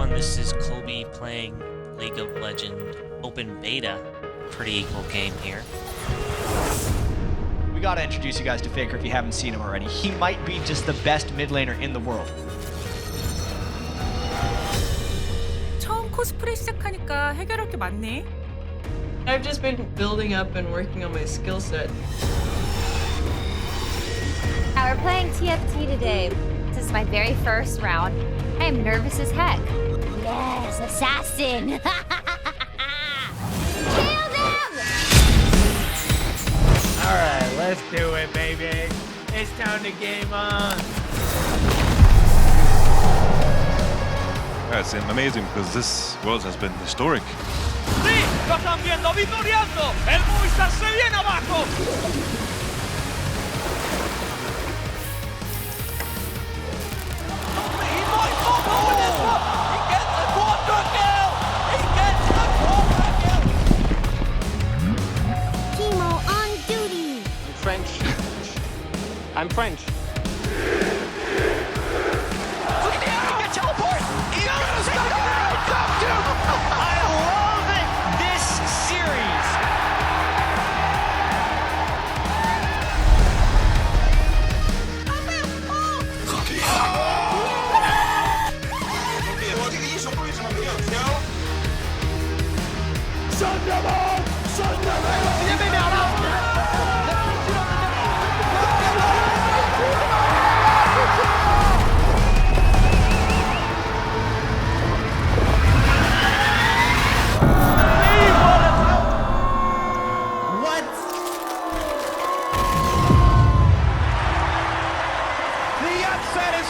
everyone, this is Kobe playing League of Legends Open Beta. Pretty equal game here. We gotta introduce you guys to Faker if you haven't seen him already. He might be just the best mid laner in the world. 처음 코스프레 시작하니까 해결할 게 많네. I've just been building up and working on my skill set. We're playing TFT today. This is my very first round. I am nervous as heck. Yes, assassin! Kill them! Alright, let's do it, baby. It's time to game on. That's amazing because this world has been historic. Sí, lo están viendo, victoriando. El Movistar se viene abajo. I'm French. Look at the area, teleport! I love this series.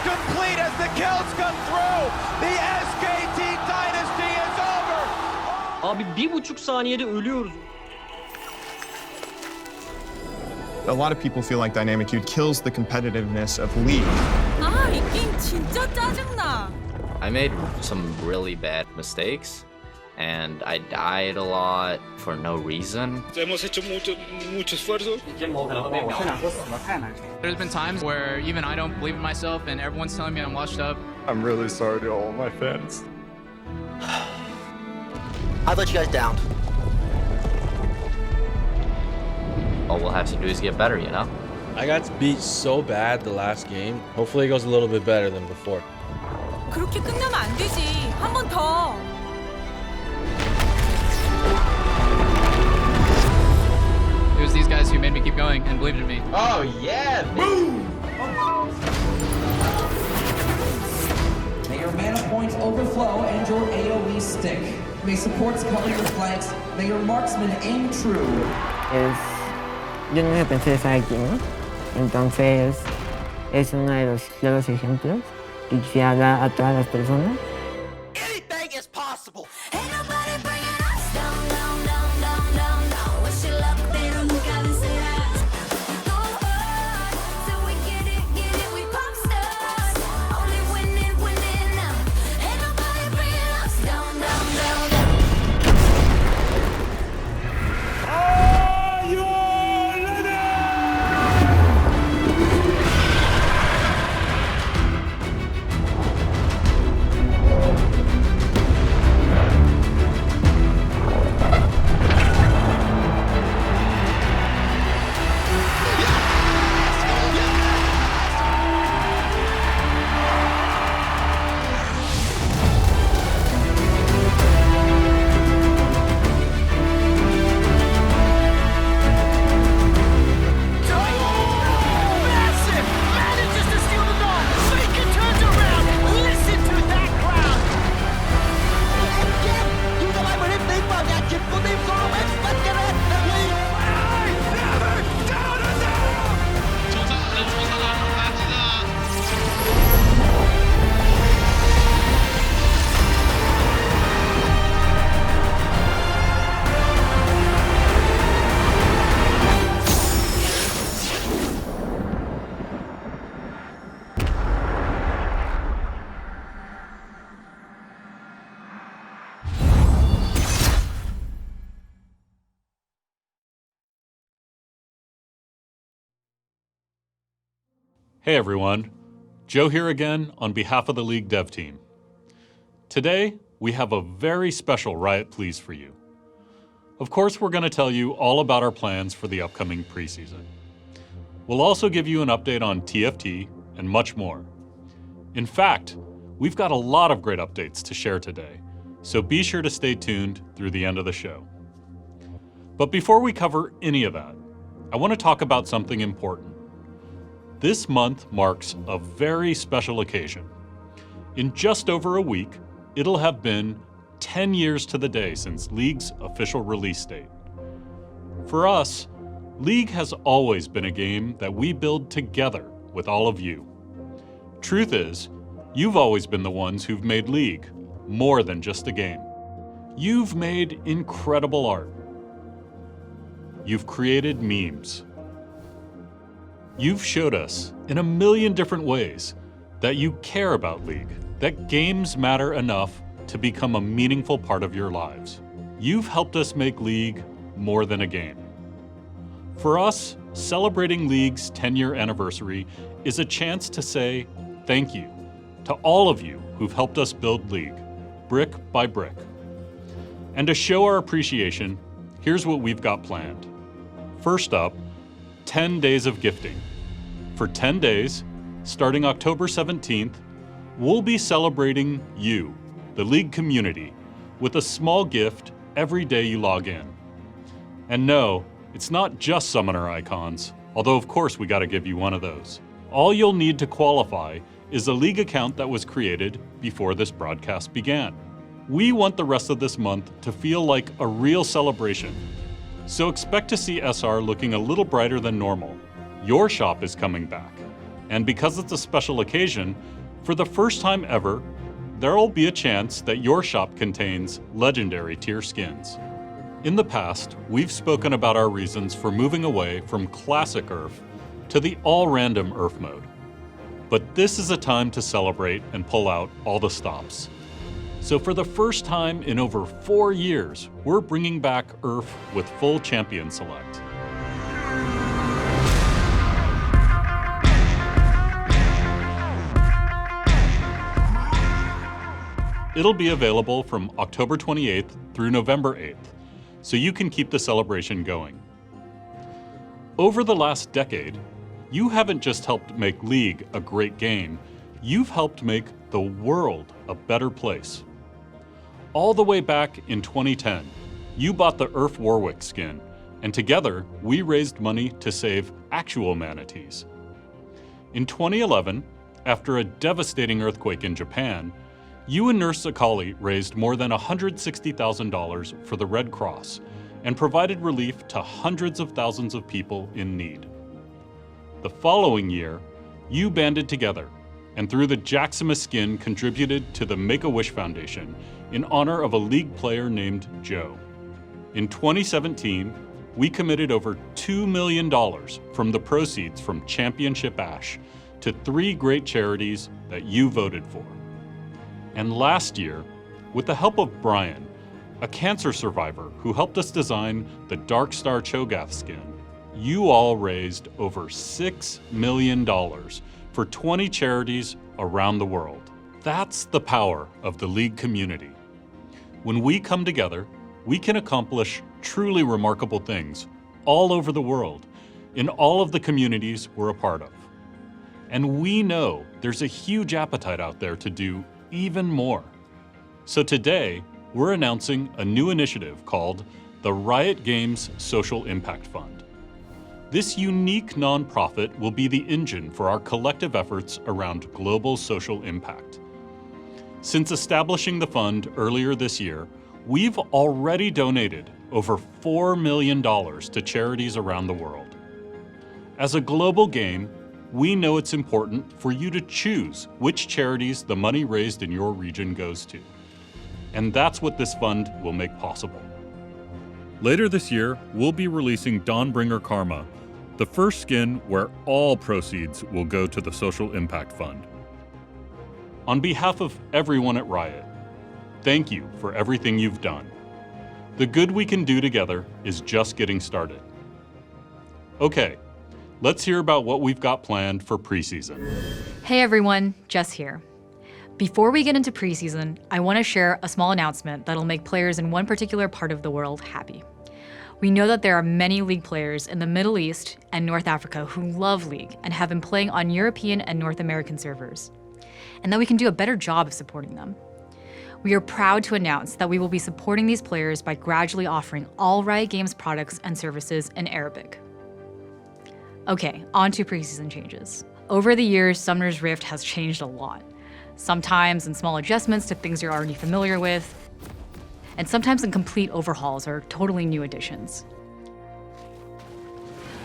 Complete as the kills come through. The SKT dynasty is over. Abi 1,5 saniyede ölüyoruz. A lot of people feel like Dynamic Youth kills the competitiveness of League. 아, 이 게임 진짜 짜증나. I made some really bad mistakes and I died a lot for no reason. Hemos hecho mucho esfuerzo. There's been times where even I don't believe in myself and everyone's telling me I'm washed up. I'm really sorry to all my fans. I let you guys down. All we'll have to do is get better, you know? I got beat so bad the last game. Hopefully it goes a little bit better than before. 그렇게 끝나면 안 되지. 한 번 더. It was these guys who made me keep going and believed in me. Oh yeah, boom! May your mana points overflow and your AoE stick. May supports cover your flanks. May your marksman aim true. Yo nunca pensé estar aquí, ¿no? Entonces, es uno de los claros ejemplos que quisiera dar a todas las personas. Anything is possible. Hey everyone, Joe here again on behalf of the League dev team. Today, we have a very special Riot Pls for you. Of course, we're going to tell you all about our plans for the upcoming preseason. We'll also give you an update on TFT and much more. In fact, we've got a lot of great updates to share today, so be sure to stay tuned through the end of the show. But before we cover any of that, I want to talk about something important. This month marks a very special occasion. In just over a week, it'll have been 10 years to the day since League's official release date. For us, League has always been a game that we build together with all of you. Truth is, you've always been the ones who've made League more than just a game. You've made incredible art. You've created memes. You've showed us in a million different ways that you care about League, that games matter enough to become a meaningful part of your lives. You've helped us make League more than a game. For us, celebrating League's 10-year anniversary is a chance to say thank you to all of you who've helped us build League, brick by brick. And to show our appreciation, here's what we've got planned. First up, 10 days of gifting. For 10 days, starting October 17th, we'll be celebrating you, the League community, with a small gift every day you log in. And no, it's not just summoner icons, although of course we gotta give you one of those. All you'll need to qualify is a League account that was created before this broadcast began. We want the rest of this month to feel like a real celebration, so expect to see SR looking a little brighter than normal. Your shop is coming back, and because it's a special occasion, for the first time ever, there'll be a chance that your shop contains legendary tier skins. In the past, we've spoken about our reasons for moving away from classic URF to the all-random URF mode. But this is a time to celebrate and pull out all the stops. So for the first time in over 4 years, we're bringing back URF with full champion select. It'll be available from October 28th through November 8th, so you can keep the celebration going. Over the last decade, you haven't just helped make League a great game, you've helped make the world a better place. All the way back in 2010, you bought the URF Warwick skin, and together we raised money to save actual manatees. In 2011, after a devastating earthquake in Japan, you and Nurse Akali raised more than $160,000 for the Red Cross and provided relief to hundreds of thousands of people in need. The following year, you banded together and through the Jacksima skin contributed to the Make-A-Wish Foundation in honor of a League player named Joe. In 2017, we committed over $2 million from the proceeds from Championship Ash to 3 great charities that you voted for. And last year, with the help of Brian, a cancer survivor who helped us design the Darkstar Cho'Gath skin, you all raised over $6 million for 20 charities around the world. That's the power of the League community. When we come together, we can accomplish truly remarkable things all over the world, in all of the communities we're a part of. And we know there's a huge appetite out there to do even more. So today, we're announcing a new initiative called the Riot Games Social Impact Fund. This unique nonprofit will be the engine for our collective efforts around global social impact. Since establishing the fund earlier this year, we've already donated over $4 million to charities around the world. As a global game, we know it's important for you to choose which charities the money raised in your region goes to. And that's what this fund will make possible. Later this year, we'll be releasing Dawnbringer Karma, the first skin where all proceeds will go to the Social Impact Fund. On behalf of everyone at Riot, thank you for everything you've done. The good we can do together is just getting started. Okay, let's hear about what we've got planned for preseason. Hey everyone, Jess here. Before we get into preseason, I want to share a small announcement that'll make players in one particular part of the world happy. We know that there are many League players in the Middle East and North Africa who love League and have been playing on European and North American servers, and that we can do a better job of supporting them. We are proud to announce that we will be supporting these players by gradually offering all Riot Games products and services in Arabic. Okay, on to preseason changes. Over the years, Summoner's Rift has changed a lot. Sometimes in small adjustments to things you're already familiar with, and sometimes in complete overhauls or totally new additions.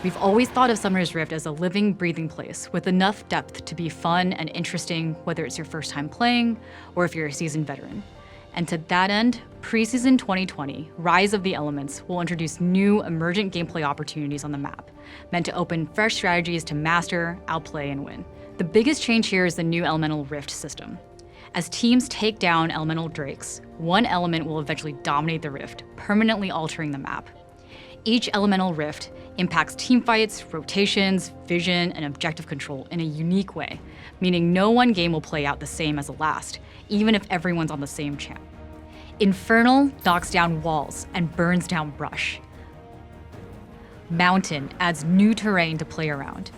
We've always thought of Summoner's Rift as a living, breathing place with enough depth to be fun and interesting, whether it's your first time playing or if you're a seasoned veteran. And to that end, Preseason 2020, Rise of the Elements, will introduce new emergent gameplay opportunities on the map, meant to open fresh strategies to master, outplay, and win. The biggest change here is the new Elemental Rift system. As teams take down Elemental Drakes, one element will eventually dominate the Rift, permanently altering the map. Each Elemental Rift impacts teamfights, rotations, vision, and objective control in a unique way, meaning no one game will play out the same as the last, even if everyone's on the same champ. Infernal knocks down walls and burns down brush. Mountain adds new terrain to play around.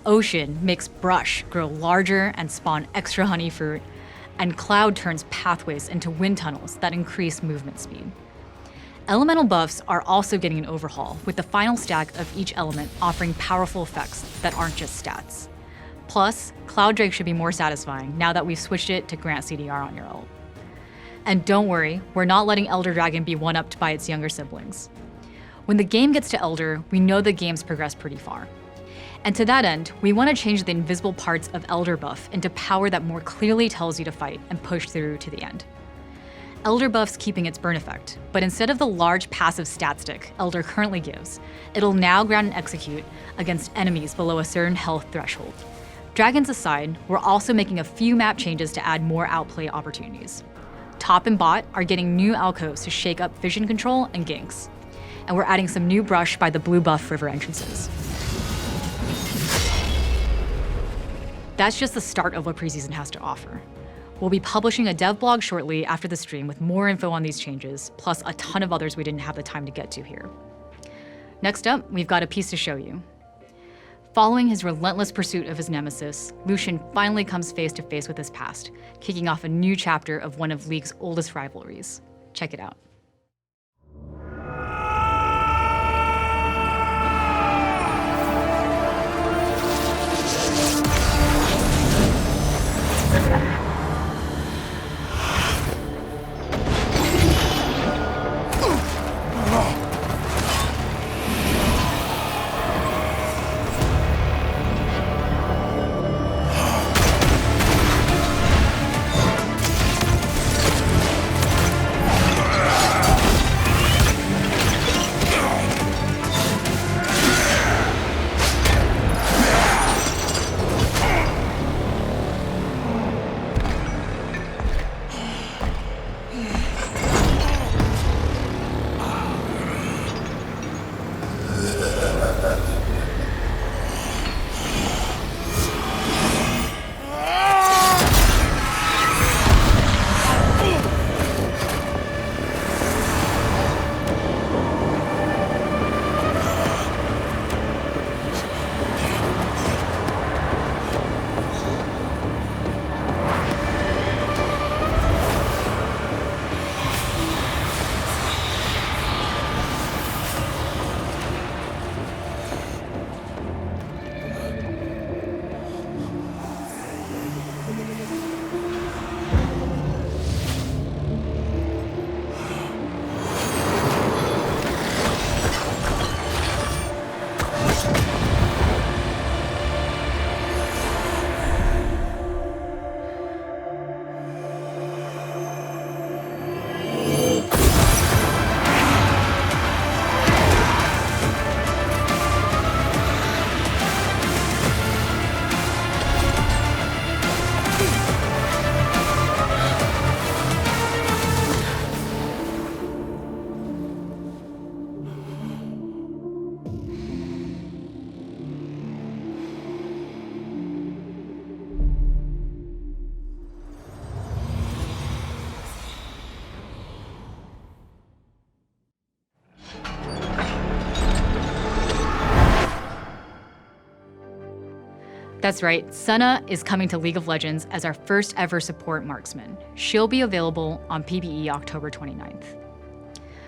Ocean makes brush grow larger and spawn extra honey fruit, and Cloud turns pathways into wind tunnels that increase movement speed. Elemental buffs are also getting an overhaul, with the final stack of each element offering powerful effects that aren't just stats. Plus, Cloud Drake should be more satisfying now that we've switched it to grant CDR on your ult. And don't worry, we're not letting Elder Dragon be one-upped by its younger siblings. When the game gets to Elder, we know the game's progressed pretty far. And to that end, we want to change the invisible parts of Elder buff into power that more clearly tells you to fight and push through to the end. Elder buff's keeping its burn effect, but instead of the large passive stat stick Elder currently gives, it'll now ground and execute against enemies below a certain health threshold. Dragons aside, we're also making a few map changes to add more outplay opportunities. Top and bot are getting new alcoves to shake up vision control and ganks. And we're adding some new brush by the blue buff river entrances. That's just the start of what preseason has to offer. We'll be publishing a dev blog shortly after the stream with more info on these changes, plus a ton of others we didn't have the time to get to here. Next up, we've got a piece to show you. Following his relentless pursuit of his nemesis, Lucian finally comes face to face with his past, kicking off a new chapter of one of League's oldest rivalries. Check it out. That's right, Senna is coming to League of Legends as our first ever support marksman. She'll be available on PvE October 29th.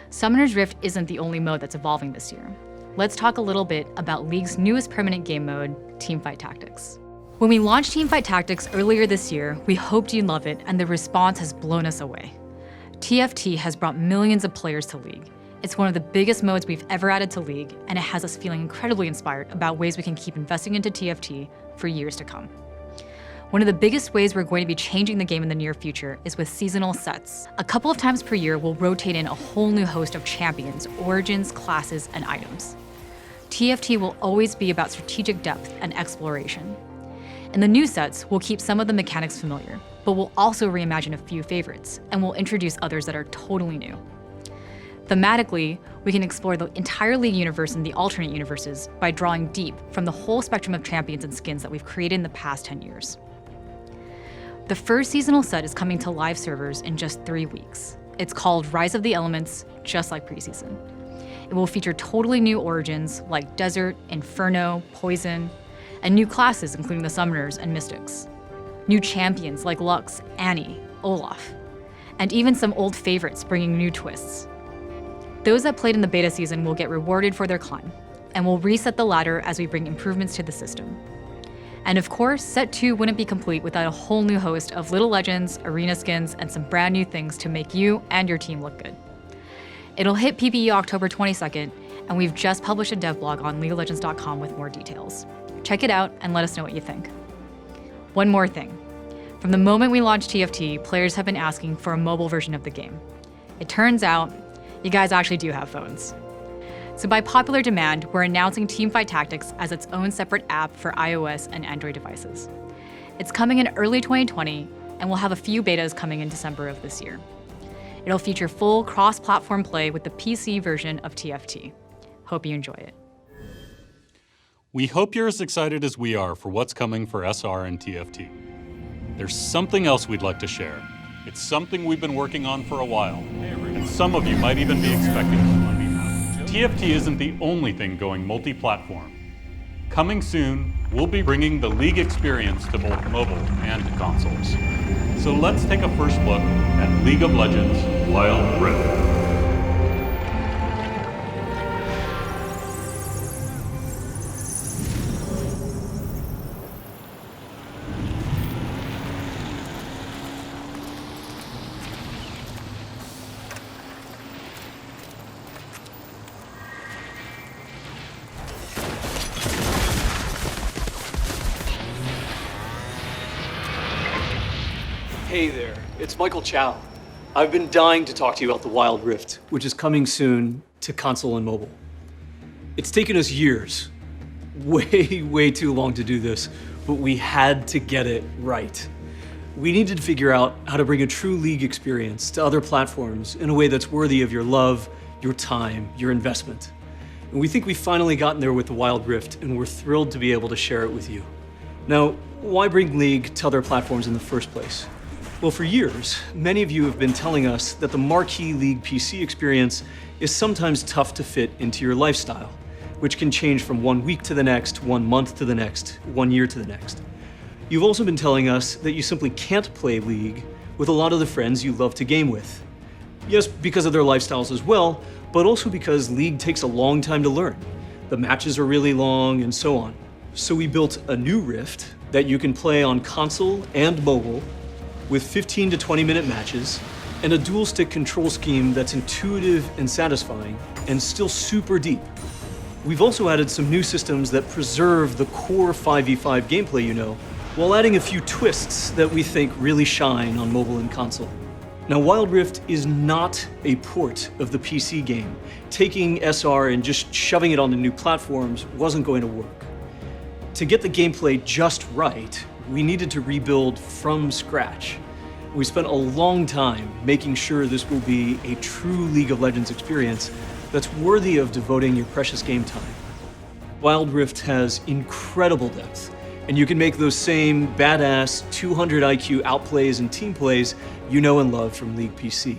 Summoner's Rift isn't the only mode that's evolving this year. Let's talk a little bit about League's newest permanent game mode, Teamfight Tactics. When we launched Teamfight Tactics earlier this year, we hoped you'd love it, and the response has blown us away. TFT has brought millions of players to League. It's one of the biggest modes we've ever added to League, and it has us feeling incredibly inspired about ways we can keep investing into TFT for years to come. One of the biggest ways we're going to be changing the game in the near future is with seasonal sets. A couple of times per year, we'll rotate in a whole new host of champions, origins, classes, and items. TFT will always be about strategic depth and exploration. In the new sets, we'll keep some of the mechanics familiar, but we'll also reimagine a few favorites, and we'll introduce others that are totally new. Thematically, we can explore the entire League universe and the alternate universes by drawing deep from the whole spectrum of champions and skins that we've created in the past 10 years. The first seasonal set is coming to live servers in just 3 weeks. It's called Rise of the Elements, just like PreSeason. It will feature totally new origins like Desert, Inferno, Poison, and new classes including the Summoners and Mystics. New champions like Lux, Annie, Olaf, and even some old favorites bringing new twists. Those that played in the beta season will get rewarded for their climb, and we'll reset the ladder as we bring improvements to the system. And of course, Set 2 wouldn't be complete without a whole new host of little legends, arena skins, and some brand new things to make you and your team look good. It'll hit PvE October 22nd, and we've just published a dev blog on LeagueOfLegends.com with more details. Check it out and let us know what you think. One more thing. From the moment we launched TFT, players have been asking for a mobile version of the game. It turns out, you guys actually do have phones. So by popular demand, we're announcing Teamfight Tactics as its own separate app for iOS and Android devices. It's coming in early 2020, and we'll have a few betas coming in December of this year. It'll feature full cross-platform play with the PC version of TFT. Hope you enjoy it. We hope you're as excited as we are for what's coming for SR and TFT. There's something else we'd like to share. It's something we've been working on for a while, and some of you might even be expecting it. TFT isn't the only thing going multi-platform. Coming soon, we'll be bringing the League experience to both mobile and consoles. So let's take a first look at League of Legends Wild Rift. Hey there, it's Michael Chow. I've been dying to talk to you about the Wild Rift, which is coming soon to console and mobile. It's taken us years, way too long to do this, but we had to get it right. We needed to figure out how to bring a true League experience to other platforms in a way that's worthy of your love, your time, your investment. And we think we've finally gotten there with the Wild Rift, and we're thrilled to be able to share it with you. Now, why bring League to other platforms in the first place? Well, for years, many of you have been telling us that the marquee League PC experience is sometimes tough to fit into your lifestyle, which can change from 1 week to the next, 1 month to the next, 1 year to the next. You've also been telling us that you simply can't play League with a lot of the friends you love to game with. Yes, because of their lifestyles as well, but also because League takes a long time to learn. The matches are really long and so on. So we built a new Rift that you can play on console and mobile with 15 to 20 minute matches and a dual stick control scheme that's intuitive and satisfying and still super deep. We've also added some new systems that preserve the core 5v5 gameplay you know, while adding a few twists that we think really shine on mobile and console. Now, Wild Rift is not a port of the PC game. Taking SR and just shoving it onto new platforms wasn't going to work. To get the gameplay just right, we needed to rebuild from scratch. We spent a long time making sure this will be a true League of Legends experience that's worthy of devoting your precious game time. Wild Rift has incredible depth, and you can make those same badass 200 IQ outplays and team plays you know and love from League PC.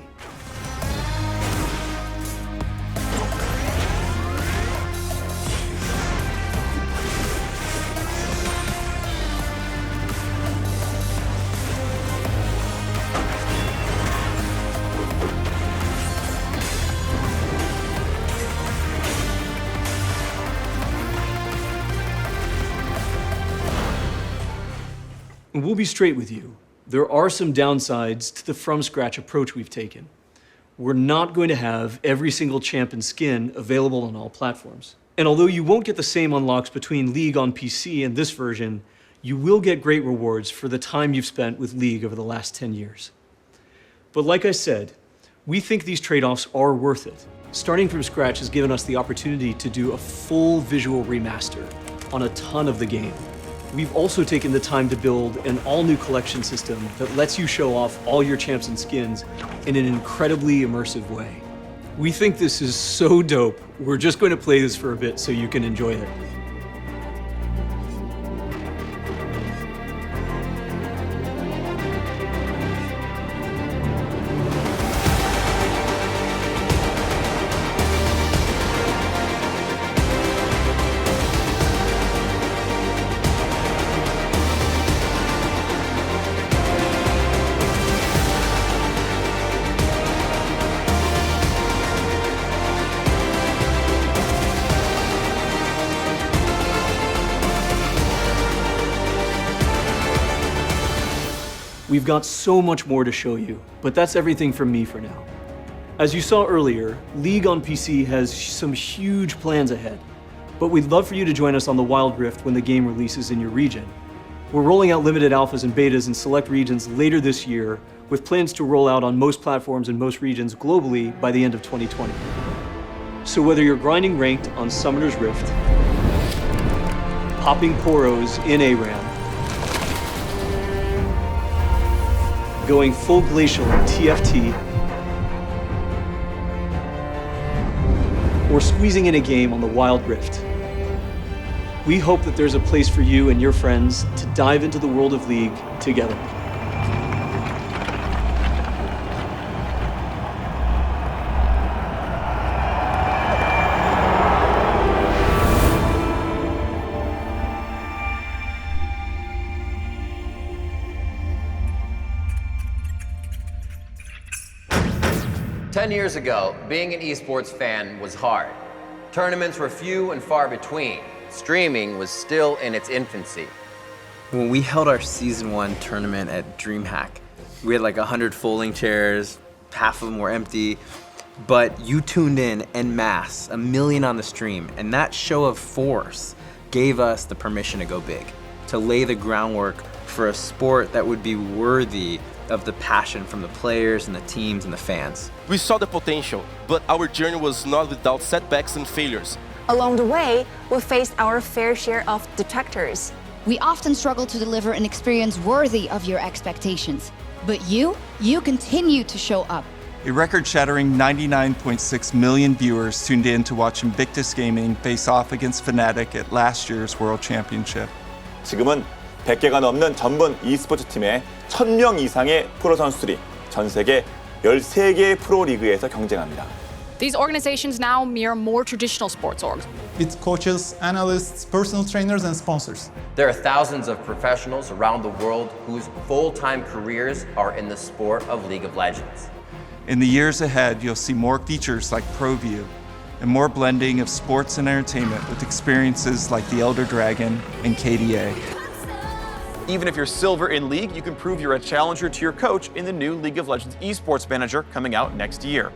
And we'll be straight with you. There are some downsides to the from-scratch approach we've taken. We're not going to have every single champ and skin available on all platforms. And although you won't get the same unlocks between League on PC and this version, you will get great rewards for the time you've spent with League over the last 10 years. But like I said, we think these trade-offs are worth it. Starting from scratch has given us the opportunity to do a full visual remaster on a ton of the game. We've also taken the time to build an all-new collection system that lets you show off all your champs and skins in an incredibly immersive way. We think this is so dope, we're just going to play this for a bit so you can enjoy it. We've got so much more to show you, but that's everything from me for now. As you saw earlier, League on PC has some huge plans ahead, but we'd love for you to join us on the Wild Rift when the game releases in your region. We're rolling out limited alphas and betas in select regions later this year, with plans to roll out on most platforms and most regions globally by the end of 2020. So whether you're grinding ranked on Summoner's Rift, popping poros in ARAM, going full glacial in TFT, or squeezing in a game on the Wild Rift, we hope that there's a place for you and your friends to dive into the world of League together. Ten years ago, being an esports fan was hard. Tournaments were few and far between. Streaming was still in its infancy. When we held our Season 1 tournament at DreamHack, we had like 100 folding chairs, half of them were empty, but you tuned in en masse, 1 million on the stream, and that show of force gave us the permission to go big, to lay the groundwork for a sport that would be worthy of the passion from the players and the teams and the fans. We saw the potential, but our journey was not without setbacks and failures. Along the way, we faced our fair share of detractors. We often struggle to deliver an experience worthy of your expectations. But you continue to show up. A record-shattering 99.6 million viewers tuned in to watch Invictus Gaming face off against Fnatic at last year's World Championship. 지금은 100개가 넘는 전문 e스포츠 팀에 1000명 이상의 프로 선수들이 전 세계 13개의 프로 리그에서 경쟁합니다. These organizations now mirror more traditional sports orgs. It's coaches, analysts, personal trainers, and sponsors. There are thousands of professionals around the world whose full-time careers are in the sport of League of Legends. In the years ahead, you'll see more features like ProView and more blending of sports and entertainment with experiences like the Elder Dragon and KDA. Even if you're silver in League, you can prove you're a challenger to your coach in the new League of Legends Esports Manager coming out next year.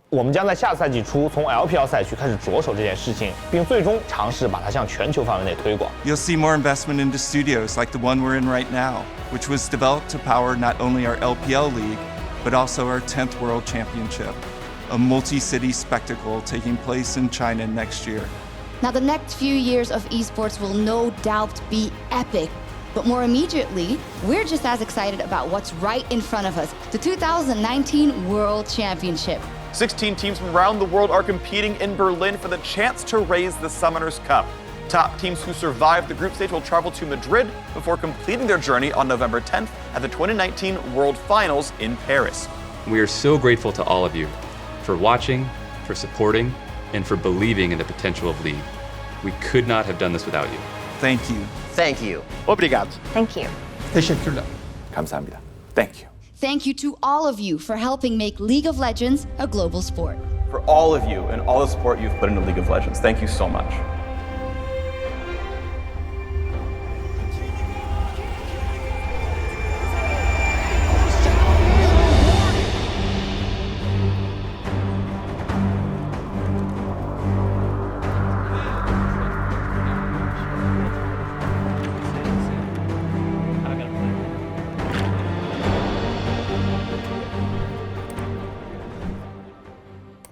我们将在下赛季初从 LPL 赛区开始着手这件事情，并最终尝试把它向全球范围内推广。You'll see more investment into studios like the one we're in right now, which was developed to power not only our LPL league, but also our 10th World Championship, a multi-city spectacle taking place in China next year. Now the next few years of esports will no doubt be epic. But more immediately, we're just as excited about what's right in front of us, the 2019 World Championship. 16 teams from around the world are competing in Berlin for the chance to raise the Summoners Cup. Top teams who survive the group stage will travel to Madrid before completing their journey on November 10th at the 2019 World Finals in Paris. We are so grateful to all of you for watching, for supporting, and for believing in the potential of League. We could not have done this without you. Thank you. Thank you. Obrigado. Thank you. Teşekkürler. 감사합니다. Thank you. Thank you to all of you for helping make League of Legends a global sport. For all of you and all the support you've put into League of Legends, thank you so much.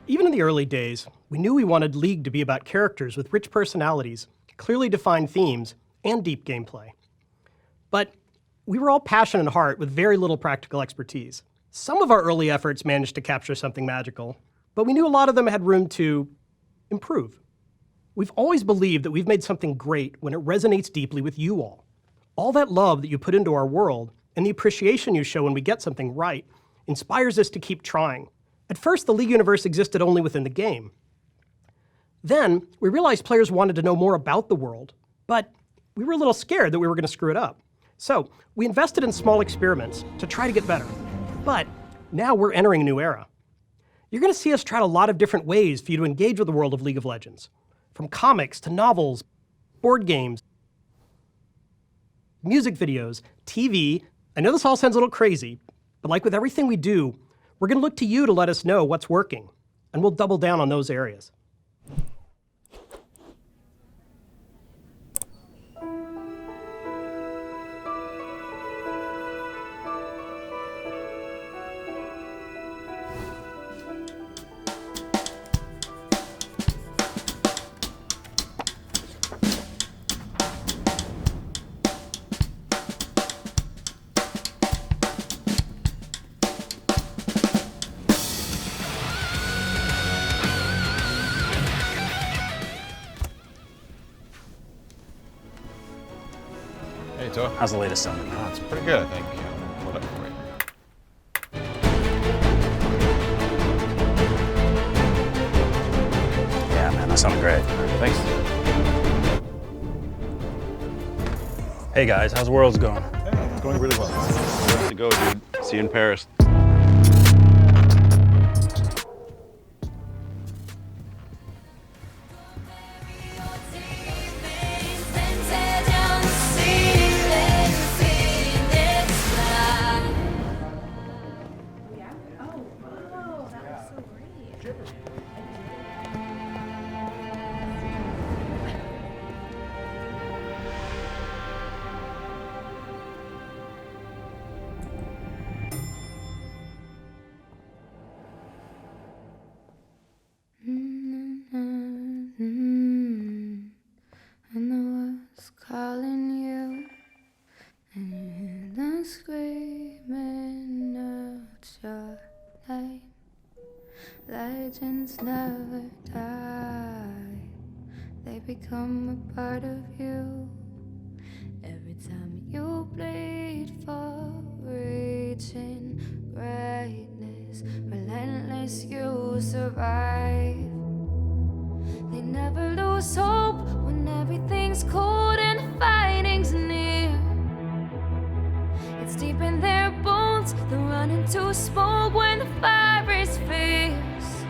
Even in the early days, we knew we wanted League to be about characters with rich personalities, clearly defined themes, and deep gameplay. But we were all passion and heart with very little practical expertise. Some of our early efforts managed to capture something magical, but we knew a lot of them had room to improve. We've always believed that we've made something great when it resonates deeply with you all. All that love that you put into our world and the appreciation you show when we get something right inspires us to keep trying. At first, the League universe existed only within the game. Then, we realized players wanted to know more about the world, but we were a little scared that we were going to screw it up. So, we invested in small experiments to try to get better. But now we're entering a new era. You're going to see us try a lot of different ways for you to engage with the world of League of Legends. From comics to novels, board games, music videos, TV. I know this all sounds a little crazy, but like with everything we do, we're going to look to you to let us know what's working, and we'll double down on those areas. Hey, Toa. How's the latest summon? Oh, it's pretty good, I think. Hold up for you. Yeah, man, that sounded great. Thanks. Hey, guys, how's the Worlds going? Hey, it's going really well. Ready to go, dude. See you in Paris. And I was calling you, and you hear them screaming out your name. Legends never die, they become a part of you. Every time you bleed for reaching greatness, relentless you survive. They never lose hope when everything's cold and fighting's near. It's deep in their bones, they'll run into smoke when the fire is fierce.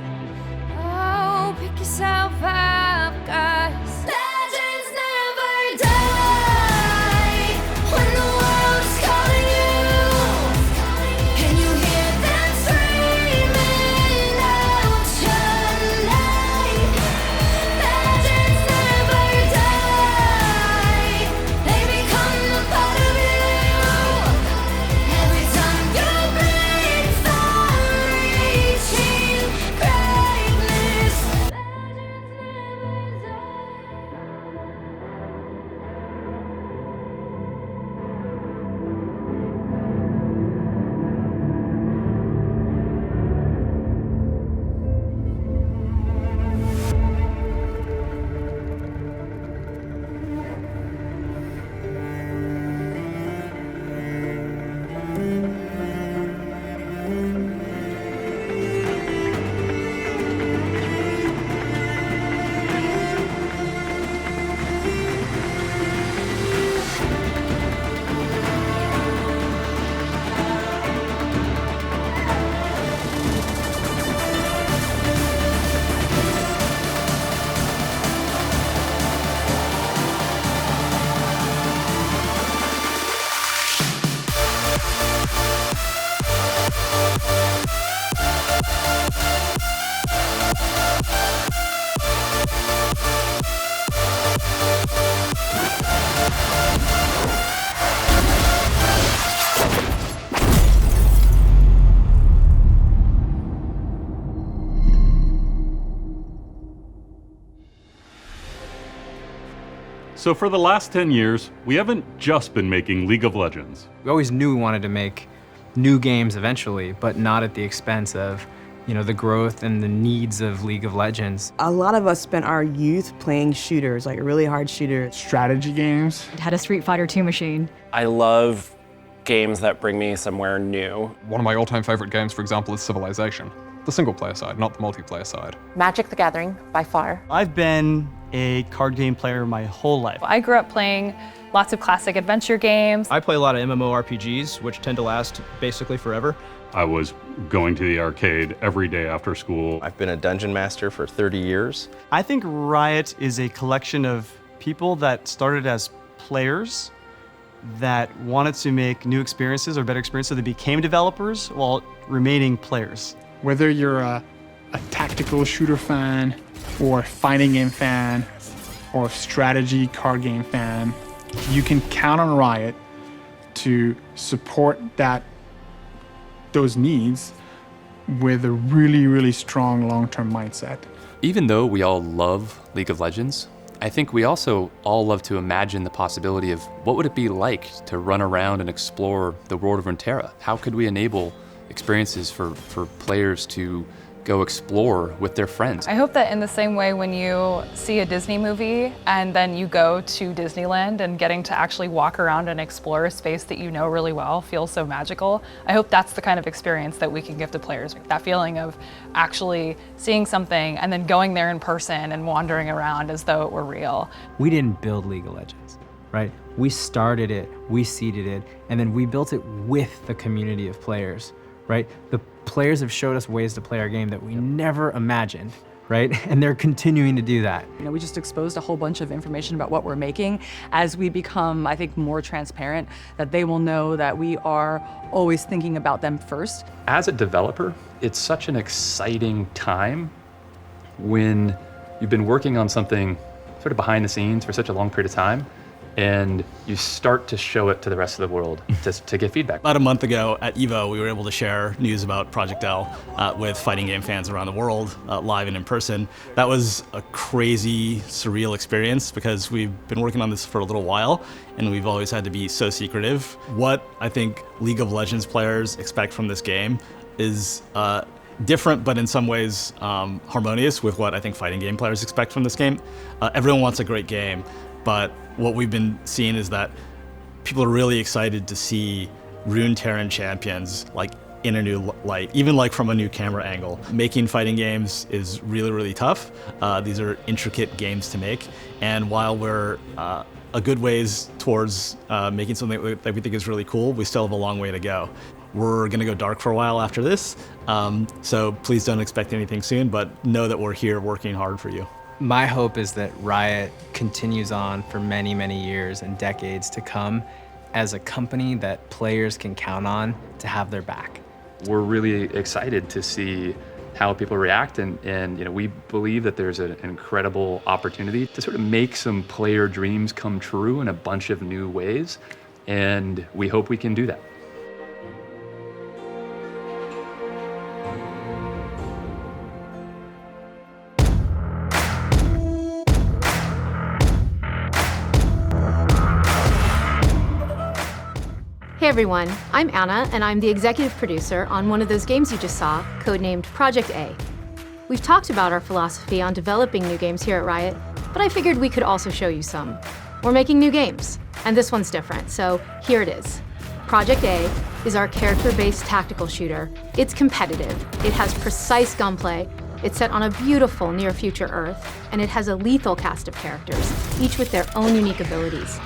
Oh, pick yourself up, guys. Legends never die when the world's calling you. Can you hear them screaming out your name? Legends never die, they become a part of you. Every time you bleed for So for the last 10 years, we haven't just been making League of Legends. We always knew we wanted to make new games eventually, but not at the expense of, the growth and the needs of League of Legends. A lot of us spent our youth playing shooters, like really hard shooters. Strategy games. Had a Street Fighter II machine. I love games that bring me somewhere new. One of my all-time favorite games, for example, is Civilization. The single-player side, not the multiplayer side. Magic the Gathering, by far. I've been a card game player my whole life. I grew up playing lots of classic adventure games. I play a lot of MMORPGs, which tend to last basically forever. I was going to the arcade every day after school. I've been a dungeon master for 30 years. I think Riot is a collection of people that started as players that wanted to make new experiences or better experiences, so they became developers while remaining players. Whether you're a tactical shooter fan, or fighting game fan, or strategy card game fan, you can count on Riot to support those needs with a really, really strong long-term mindset. Even though we all love League of Legends, I think we also all love to imagine the possibility of what would it be like to run around and explore the world of Runeterra? How could we enable experiences for players to go explore with their friends? I hope that in the same way when you see a Disney movie and then you go to Disneyland and getting to actually walk around and explore a space that you know really well feels so magical, I hope that's the kind of experience that we can give to players. That feeling of actually seeing something and then going there in person and wandering around as though it were real. We didn't build League of Legends, right? We started it, we seeded it, and then we built it with the community of players, right? The players have showed us ways to play our game that we never imagined, right? And they're continuing to do that. We just exposed a whole bunch of information about what we're making. As we become, I think, more transparent, that they will know that we are always thinking about them first. As a developer, it's such an exciting time when you've been working on something sort of behind the scenes for such a long period of time, and you start to show it to the rest of the world to get feedback. About a month ago at EVO, we were able to share news about Project L with fighting game fans around the world, live and in person. That was a crazy, surreal experience because we've been working on this for a little while and we've always had to be so secretive. What I think League of Legends players expect from this game is different, but in some ways harmonious with what I think fighting game players expect from this game. Everyone wants a great game, but what we've been seeing is that people are really excited to see Runeterran champions like in a new light, even like from a new camera angle. Making fighting games is really, really tough. These are intricate games to make, and while we're a good ways towards making something that we think is really cool, we still have a long way to go. We're gonna go dark for a while after this, so please don't expect anything soon, but know that we're here working hard for you. My hope is that Riot continues on for many, many years and decades to come as a company that players can count on to have their back. We're really excited to see how people react, and we believe that there's an incredible opportunity to sort of make some player dreams come true in a bunch of new ways, and we hope we can do that. Hey everyone, I'm Anna, and I'm the executive producer on one of those games you just saw, codenamed Project A. We've talked about our philosophy on developing new games here at Riot, but I figured we could also show you some. We're making new games, and this one's different, so here it is. Project A is our character-based tactical shooter. It's competitive, it has precise gunplay, it's set on a beautiful near-future Earth, and it has a lethal cast of characters, each with their own unique abilities.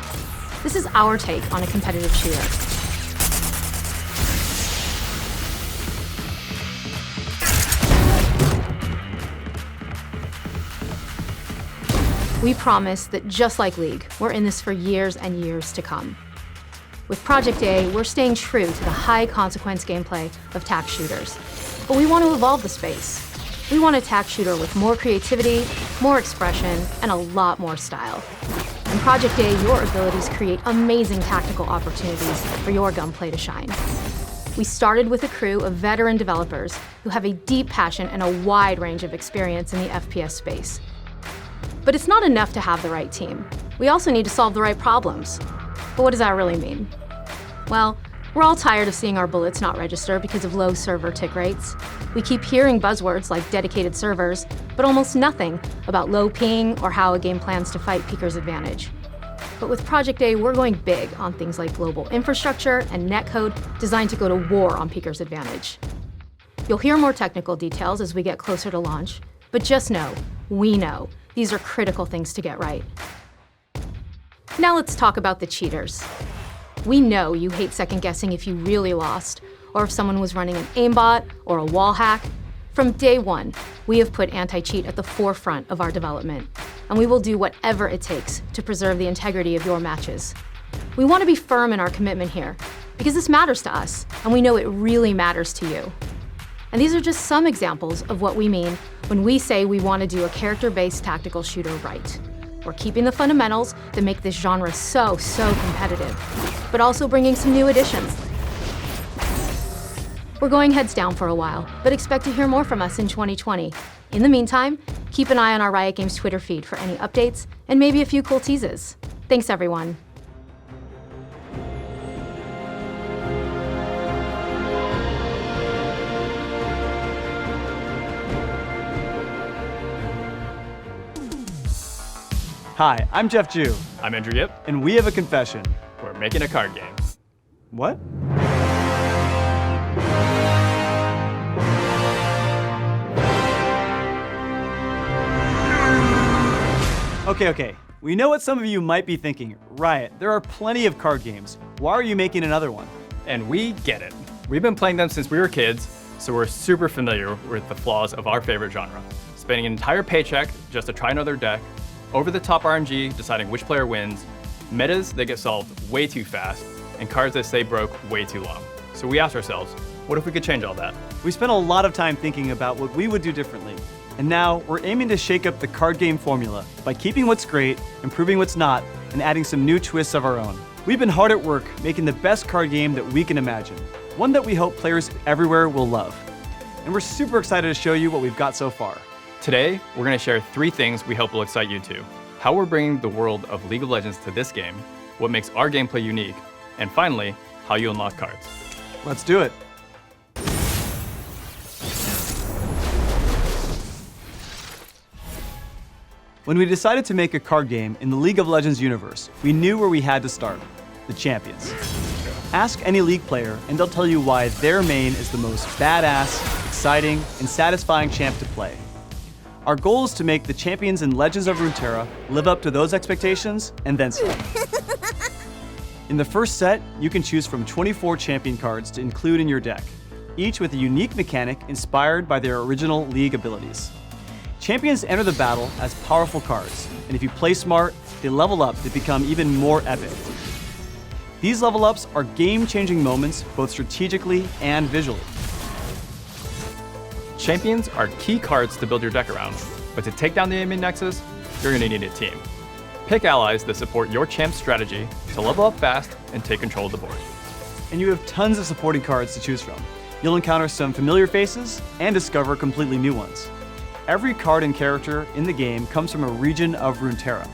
This is our take on a competitive shooter. We promise that just like League, we're in this for years and years to come. With Project A, we're staying true to the high-consequence gameplay of TAC shooters. But we want to evolve the space. We want a TAC shooter with more creativity, more expression, and a lot more style. In Project A, your abilities create amazing tactical opportunities for your gunplay to shine. We started with a crew of veteran developers who have a deep passion and a wide range of experience in the FPS space. But it's not enough to have the right team. We also need to solve the right problems. But what does that really mean? Well, we're all tired of seeing our bullets not register because of low server tick rates. We keep hearing buzzwords like dedicated servers, but almost nothing about low ping or how a game plans to fight Peeker's advantage. But with Project A, we're going big on things like global infrastructure and netcode designed to go to war on Peeker's advantage. You'll hear more technical details as we get closer to launch, but just know, we know, these are critical things to get right. Now let's talk about the cheaters. We know you hate second guessing if you really lost, or if someone was running an aimbot or a wall hack. From day one, we have put anti-cheat at the forefront of our development, and we will do whatever it takes to preserve the integrity of your matches. We want to be firm in our commitment here, because this matters to us, and we know it really matters to you. And these are just some examples of what we mean when we say we want to do a character-based tactical shooter right. We're keeping the fundamentals that make this genre so competitive, but also bringing some new additions. We're going heads down for a while, but expect to hear more from us in 2020. In the meantime, keep an eye on our Riot Games Twitter feed for any updates and maybe a few cool teases. Thanks, everyone. Hi, I'm Jeff Jew. I'm Andrew Yip. And we have a confession. We're making a card game. What? Okay. We know what some of you might be thinking. Riot, there are plenty of card games. Why are you making another one? And we get it. We've been playing them since we were kids, so we're super familiar with the flaws of our favorite genre. Spending an entire paycheck just to try another deck, over-the-top RNG deciding which player wins, metas that get solved way too fast, and cards that stay broke way too long. So we asked ourselves, what if we could change all that? We spent a lot of time thinking about what we would do differently. And now we're aiming to shake up the card game formula by keeping what's great, improving what's not, and adding some new twists of our own. We've been hard at work making the best card game that we can imagine, one that we hope players everywhere will love. And we're super excited to show you what we've got so far. Today, we're going to share 3 things we hope will excite you too. How we're bringing the world of League of Legends to this game, what makes our gameplay unique, and finally, how you unlock cards. Let's do it. When we decided to make a card game in the League of Legends universe, we knew where we had to start, the champions. Ask any League player and they'll tell you why their main is the most badass, exciting, and satisfying champ to play. Our goal is to make the champions in Legends of Runeterra live up to those expectations and then some. In the first set, you can choose from 24 champion cards to include in your deck, each with a unique mechanic inspired by their original League abilities. Champions enter the battle as powerful cards, and if you play smart, they level up to become even more epic. These level ups are game-changing moments both strategically and visually. Champions are key cards to build your deck around, but to take down the enemy nexus, you're going to need a team. Pick allies that support your champ's strategy to level up fast and take control of the board. And you have tons of supporting cards to choose from. You'll encounter some familiar faces and discover completely new ones. Every card and character in the game comes from a region of Runeterra.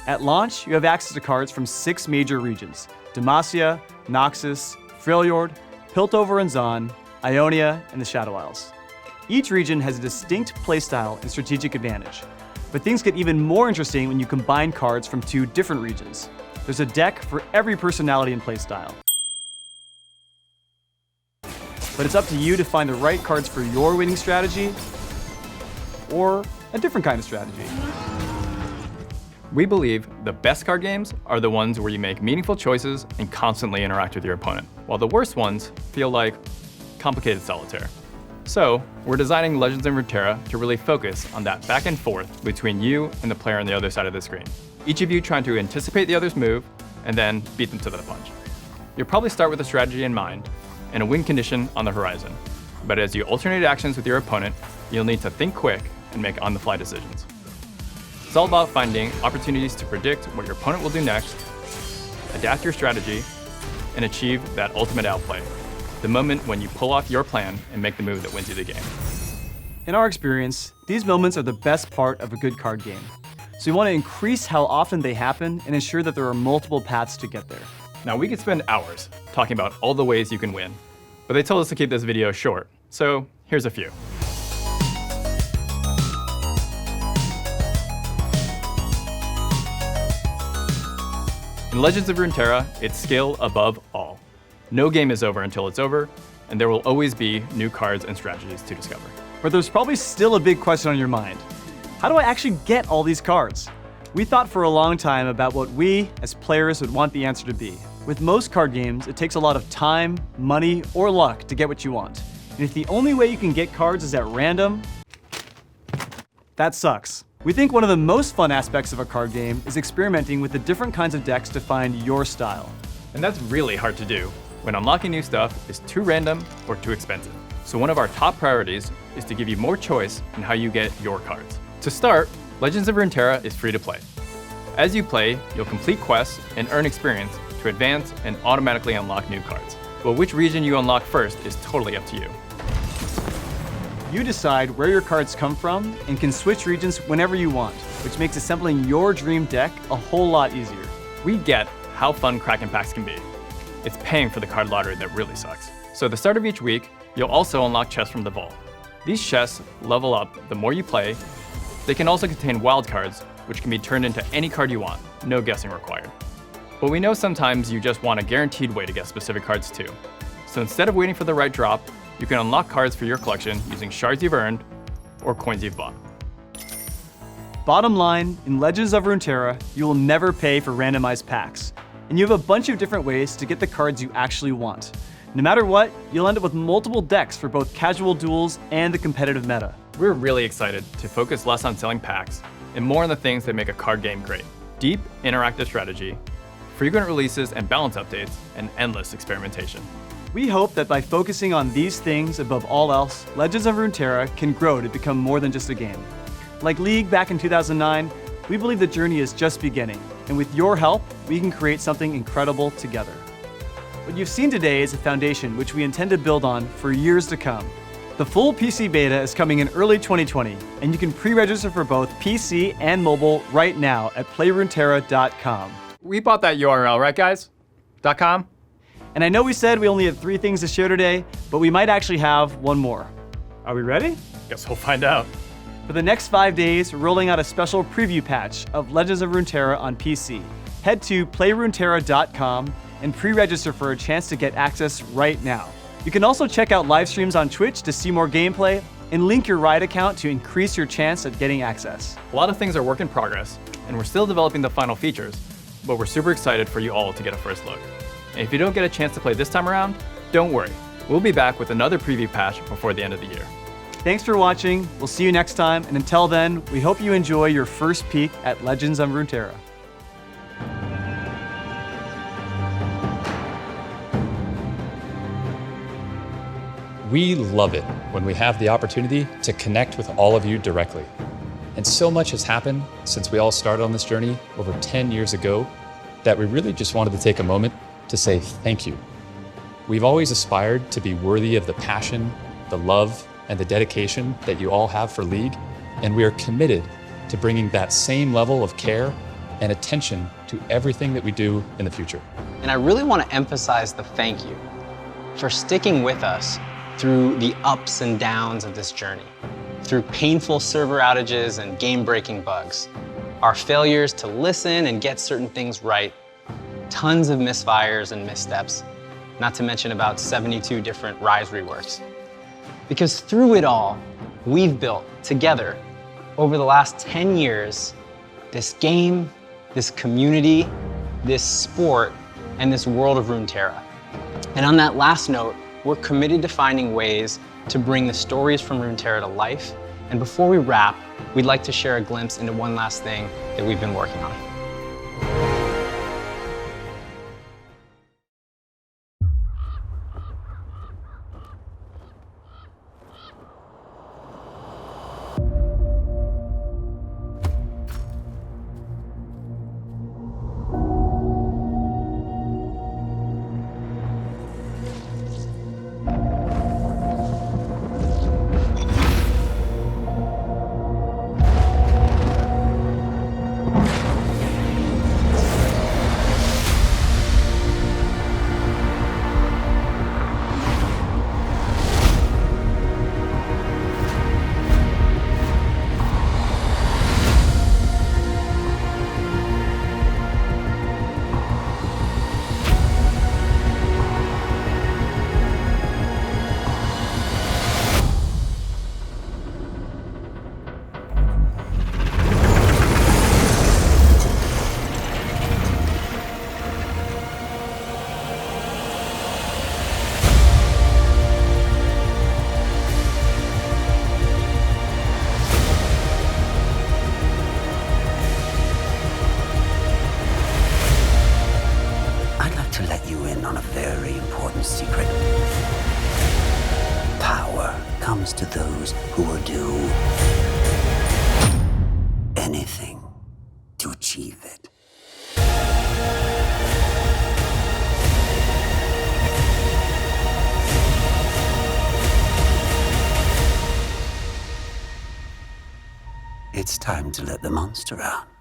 At launch, you have access to cards from 6 major regions: Demacia, Noxus, Freljord, Piltover and Zon, Ionia, and the Shadow Isles. Each region has a distinct playstyle and strategic advantage. But things get even more interesting when you combine cards from 2 different regions. There's a deck for every personality and playstyle. But it's up to you to find the right cards for your winning strategy, or a different kind of strategy. We believe the best card games are the ones where you make meaningful choices and constantly interact with your opponent, while the worst ones feel like complicated solitaire. So, we're designing Legends in Runeterra to really focus on that back and forth between you and the player on the other side of the screen. Each of you trying to anticipate the other's move and then beat them to the punch. You'll probably start with a strategy in mind and a win condition on the horizon. But as you alternate actions with your opponent, you'll need to think quick and make on-the-fly decisions. It's all about finding opportunities to predict what your opponent will do next, adapt your strategy, and achieve that ultimate outplay, the moment when you pull off your plan and make the move that wins you the game. In our experience, these moments are the best part of a good card game. So we want to increase how often they happen and ensure that there are multiple paths to get there. Now, we could spend hours talking about all the ways you can win, but they told us to keep this video short, so here's a few. In Legends of Runeterra, it's skill above all. No game is over until it's over, and there will always be new cards and strategies to discover. But there's probably still a big question on your mind. How do I actually get all these cards? We thought for a long time about what we, as players, would want the answer to be. With most card games, it takes a lot of time, money, or luck to get what you want. And if the only way you can get cards is at random, that sucks. We think one of the most fun aspects of a card game is experimenting with the different kinds of decks to find your style. And that's really hard to do when unlocking new stuff is too random or too expensive. So one of our top priorities is to give you more choice in how you get your cards. To start, Legends of Runeterra is free to play. As you play, you'll complete quests and earn experience to advance and automatically unlock new cards. But which region you unlock first is totally up to you. You decide where your cards come from and can switch regions whenever you want, which makes assembling your dream deck a whole lot easier. We get how fun Kraken packs can be. It's paying for the card lottery that really sucks. So at the start of each week, you'll also unlock chests from the vault. These chests level up the more you play. They can also contain wild cards, which can be turned into any card you want, no guessing required. But we know sometimes you just want a guaranteed way to get specific cards too. So instead of waiting for the right drop, you can unlock cards for your collection using shards you've earned or coins you've bought. Bottom line, in Legends of Runeterra, you will never pay for randomized packs. And you have a bunch of different ways to get the cards you actually want. No matter what, you'll end up with multiple decks for both casual duels and the competitive meta. We're really excited to focus less on selling packs and more on the things that make a card game great. Deep, interactive strategy, frequent releases and balance updates, and endless experimentation. We hope that by focusing on these things above all else, Legends of Runeterra can grow to become more than just a game. Like League back in 2009, we believe the journey is just beginning, and with your help, we can create something incredible together. What you've seen today is a foundation which we intend to build on for years to come. The full PC beta is coming in early 2020, and you can pre-register for both PC and mobile right now at playruneterra.com. We bought that URL, right guys? .com? And I know we said we only had 3 things to share today, but we might actually have one more. Are we ready? Guess we'll find out. For the next 5 days, we're rolling out a special preview patch of Legends of Runeterra on PC. Head to playruneterra.com and pre-register for a chance to get access right now. You can also check out live streams on Twitch to see more gameplay and link your Riot account to increase your chance at getting access. A lot of things are work in progress, and we're still developing the final features, but we're super excited for you all to get a first look. And if you don't get a chance to play this time around, don't worry. We'll be back with another preview patch before the end of the year. Thanks for watching. We'll see you next time, and until then, we hope you enjoy your first peek at Legends of Runeterra. We love it when we have the opportunity to connect with all of you directly. And so much has happened since we all started on this journey over 10 years ago that we really just wanted to take a moment to say thank you. We've always aspired to be worthy of the passion, the love, and the dedication that you all have for League, and we are committed to bringing that same level of care and attention to everything that we do in the future. And I really want to emphasize the thank you for sticking with us through the ups and downs of this journey, through painful server outages and game-breaking bugs, our failures to listen and get certain things right, tons of misfires and missteps, not to mention about 72 different Rise reworks. Because through it all, we've built together over the last 10 years, this game, this community, this sport, and this world of Runeterra. And on that last note, we're committed to finding ways to bring the stories from Runeterra to life. And before we wrap, we'd like to share a glimpse into one last thing that we've been working on. you in on a very important secret. Power comes to those who will do anything to achieve it. It's time to let the monster out.